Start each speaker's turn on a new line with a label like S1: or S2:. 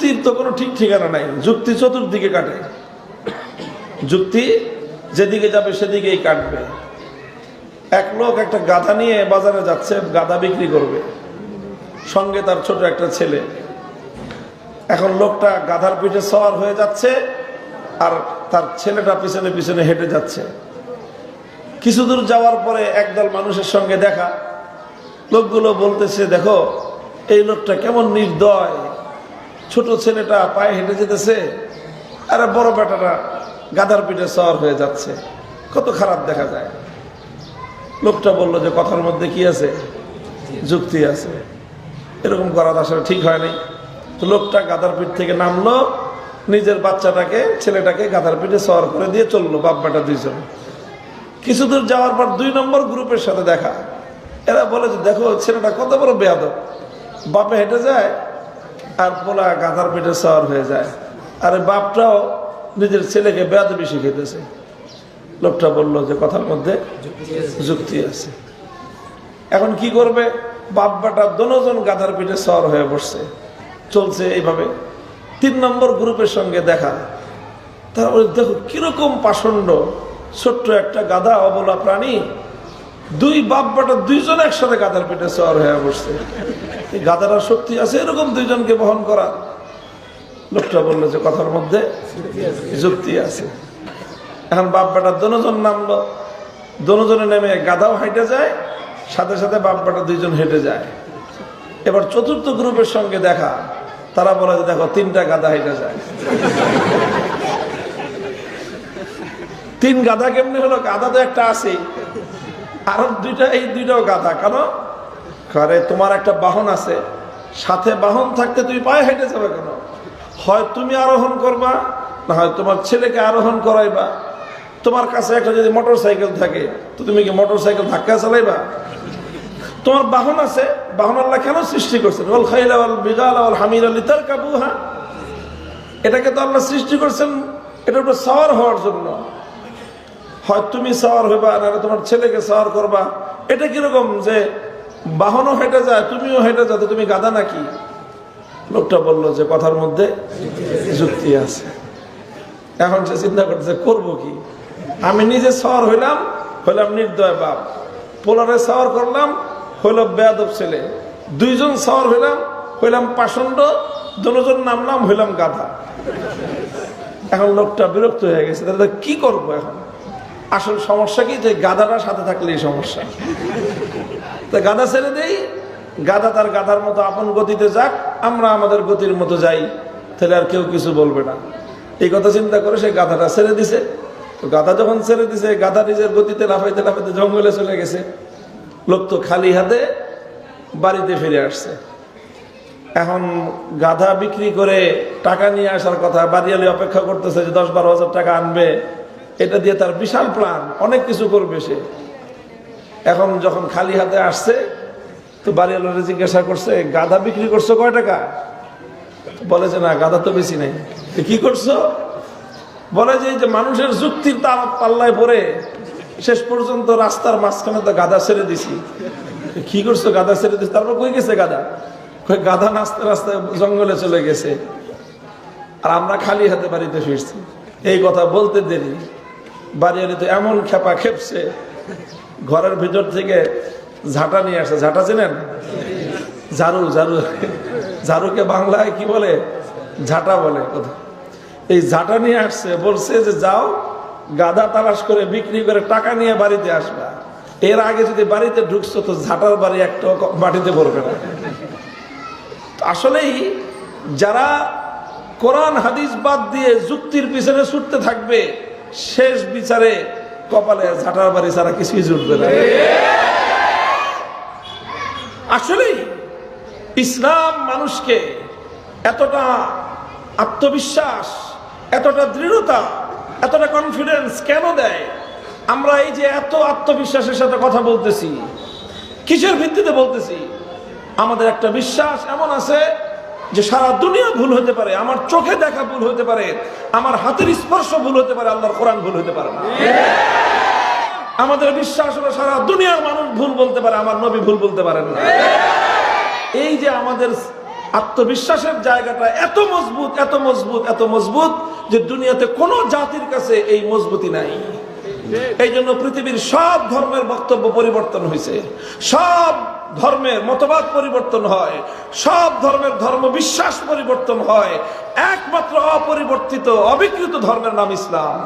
S1: যুক্তির তো কোনো ঠিক ঠিকানা নাই, যুক্তি চতুর্দিকে কাটে, যুক্তি যেদিকে যাবে সেদিকেই কাটবে। এক লোক একটা গাধা নিয়ে বাজারে যাচ্ছে, গাধা বিক্রি করবে, সঙ্গে তার ছোট একটা ছেলে। এখন লোকটা গাধার পিঠে সওয়ার হয়ে যাচ্ছে আর তার ছেলেটা পিছনে পিছনে হেঁটে যাচ্ছে। কিছু দূর যাওয়ার পরে একদল মানুষের সঙ্গে দেখা। লোকগুলো বলতেছে, দেখো এই লোকটা কেমন নির্দয়, ছোট ছেলেটা পায়ে হেঁটে যেতেছে আর বড় বেটাটা গাধার পিঠে সওয়ার হয়ে যাচ্ছে, কত খারাপ দেখা যায়। লোকটা বলল যে কথার মধ্যে কি আছে, যুক্তি আছে, এরকম করা আসলে ঠিক হয় নাই। তো লোকটা গাধার পিঠ থেকে নামলো, নিজের বাচ্চাটাকে ছেলেটাকে গাধার পিঠে সওয়ার করে দিয়ে চললো, বাপ বেটা দুইজন। কিছু দূর যাওয়ার পর 2 নম্বর গ্রুপের সাথে দেখা। এরা বলে যে দেখো ছেলেটা কত বড় বেয়াদব, বাপে হেঁটে যায় আর পোলা গাধার পিঠে সওয়ার হয়ে যায়, আর বাপটাও নিজের ছেলেকে বেয়াদবি শিখাইতেছে। লোকটা বলল যে কথার মধ্যে যুক্তি আছে। এখন কি করবে, বাপ বেটা দুজন গাধার পিঠে সওয়ার হয়ে বসছে, চলছে এইভাবে। 3 নম্বর গ্রুপের সঙ্গে দেখা। তারপরে দেখো কিরকম পাষণ্ড, ছোট্ট একটা গাধা, অবলা প্রাণী, 2 বাপ বেটা 2জন একসাথে গাধার পিঠে সওয়ার হয়ে বসছে। এই গাধার শক্তি আছে এরকম 2জনকে বহন করা? লোকটা বললো যে কথার মধ্যে যুক্তি আছে। এখন বাপ বেটা দুজন নামলো, দুজনে নেমে গাধাও হেঁটে যায়, সাথে সাথে বাপ বেটা 2জন হেঁটে যায়। এবার 4র্থ গ্রুপের সঙ্গে দেখা। তারা বলে যে দেখো 3টা গাধা হেঁটে যায়। 3 গাধা কেমনি হলো? গাধা তো একটা আছে, আর 2টা, এই 2টাও গাধা। কেন? কারণ তোমার একটা বাহন আছে, সাথে বাহন থাকতে তুমি পায়ে হেঁটে যাবে কেন? হয় তুমি আরোহণ করবা, না হয় তোমার ছেলেকে আরোহণ করাইবা। তোমার কাছে একটা যদি মোটর সাইকেল থাকে তো তুমি কি মোটর সাইকেল ধাক্কা চালাইবা? তোমার বাহন আছে, বাহন আল্লাহ কেন সৃষ্টি করছেন? ওয়াল খাইলা ওয়াল বিগালা ওয়াল হামিরা লিতারকাবুহা, এটাকে তো আল্লাহ সৃষ্টি করছেন এটার উপর সওয়ার হওয়ার জন্য। হয় তুমি সওয়ার হইবা, না তোমার ছেলেকে সওয়ার করবা। এটা কিরকম যে বাহনও হেঁটে যায় তুমিও হেঁটে যাও, তুমি গাধা নাকি? লোকটা বললো যে কথার মধ্যে যুক্তি আছে। এখন সে চিন্তা করতেছে করবো কি, আমি নিজে সওয়ার হইলাম নির্দয় বাপ, পোলারে সওয়ার করলাম হইল বেয়াদব ছেলে, 2জন সওয়ার হইলাম পাষণ্ড, 2জন নামলাম হইলাম গাধা। এখন লোকটা বিরক্ত হয়ে গেছে, তাহলে কি করবো এখন? আসল সমস্যা কি, যে গাধাটার সাথে থাকলেই সমস্যা। তো গাধা ছেড়ে দেই, গাধা তার গাধার মতো আপন গতিতে যাক, আমরা আমাদের গতির মতো যাই, তাহলে আর কেউ কিছু বলবে না। এই কথা চিন্তা করে সে গাধাটা ছেড়ে দিছে। তো গাধা যখন ছেড়ে দিছে, গাধা নিজের গতিতে লাফাইতে লাফাইতে জঙ্গলে চলে গেছে। লোক তো খালি হাতে বাড়িতে ফিরে আসছে। এখন গাধা বিক্রি করে টাকা নিয়ে আসার কথা, বাড়িয়ালি অপেক্ষা করতেছে যে 10-12 হাজার টাকা আনবে, এটা দিয়ে তার বিশাল প্ল্যান, অনেক কিছু করবে সে। এখন যখন খালি হাতে আসছে তো বাড়িওয়ালারে জিজ্ঞাসা করছে, গাধা বিক্রি করছো কয় টাকা? বলে যে না, গাধা তো বেশি নাই। কি করছো? বলে যে মানুষের যুক্তির তার পাল্লায় পড়ে শেষ পর্যন্ত রাস্তার মাঝখানে তো গাধা ছেড়ে দিছি। কি করছো? গাধা ছেড়ে দিছি। তারপর কই গেছে গাধা? গাধা নাচতে নাচতে জঙ্গলে চলে গেছে, আর আমরা খালি হাতে বাড়িতে ফিরছি। এই কথা বলতে দেরি, বাড়িওয়ালি তো এমন খেপা খেপছে, ঘরের ভিতর থেকে ঝাঁটা নিয়ে আসছে। ঝাঁটা চেনেন? ঝাড়ু, ঝাড়ু, ঝাড়ুকে বাংলায় কি বলে? ঝাঁটা বলে। এই ঝাঁটা নিয়ে আসছে, বলছে যে যাও গাধা তালাশ করে বিক্রি করে টাকা নিয়ে বাড়িতে আসবা। এর আগে যদি বাড়িতে ঢুকছো তো ঝাঁটার বাড়ি একটা মাটিতে পড়বে না। আসলেই যারা কোরআন হাদিস বাদ দিয়ে যুক্তির পিছনে ছুটতে থাকবে, শেষ বিচারে কপালে ঝাঁটার বাড়ি ছাড়া কিছুই জুটবে না। আসলেই ইসলাম মানুষকে এতটা আত্মবিশ্বাস, এতটা দৃঢ়তা, এতটা কনফিডেন্স কেন দেয়? আমরা এই যে এত আত্মবিশ্বাসের সাথে কথা বলতেছি, কিসের ভিত্তিতে বলতেছি? আমাদের একটা বিশ্বাস এমন আছে যে সারা দুনিয়া ভুল হতে পারে, আমার চোখে দেখা ভুল হতে পারে, আমার হাতের স্পর্শ ভুল হতে পারে, আল্লাহর কোরআন ভুল হতে পারে না। আমাদের বিশ্বাস হলো সারা দুনিয়ার মানুষ ভুল বলতে পারে, আমার নবী ভুল বলতে পারেন না। এই যে আমাদের আত্মবিশ্বাসের জায়গাটা এত মজবুত, এত মজবুত, এত মজবুত যে দুনিয়াতে কোনো জাতির কাছে এই মজবুতি নাই। এই জন্য পৃথিবীর সব ধর্মের বক্তব্য পরিবর্তন হয়েছে, সব ধর্মের মতবাদ পরিবর্তন হয়, সব ধর্মের ধর্ম বিশ্বাস পরিবর্তন হয়, একমাত্র অপরিবর্তিত অবিকৃত ধর্মের নাম ইসলাম।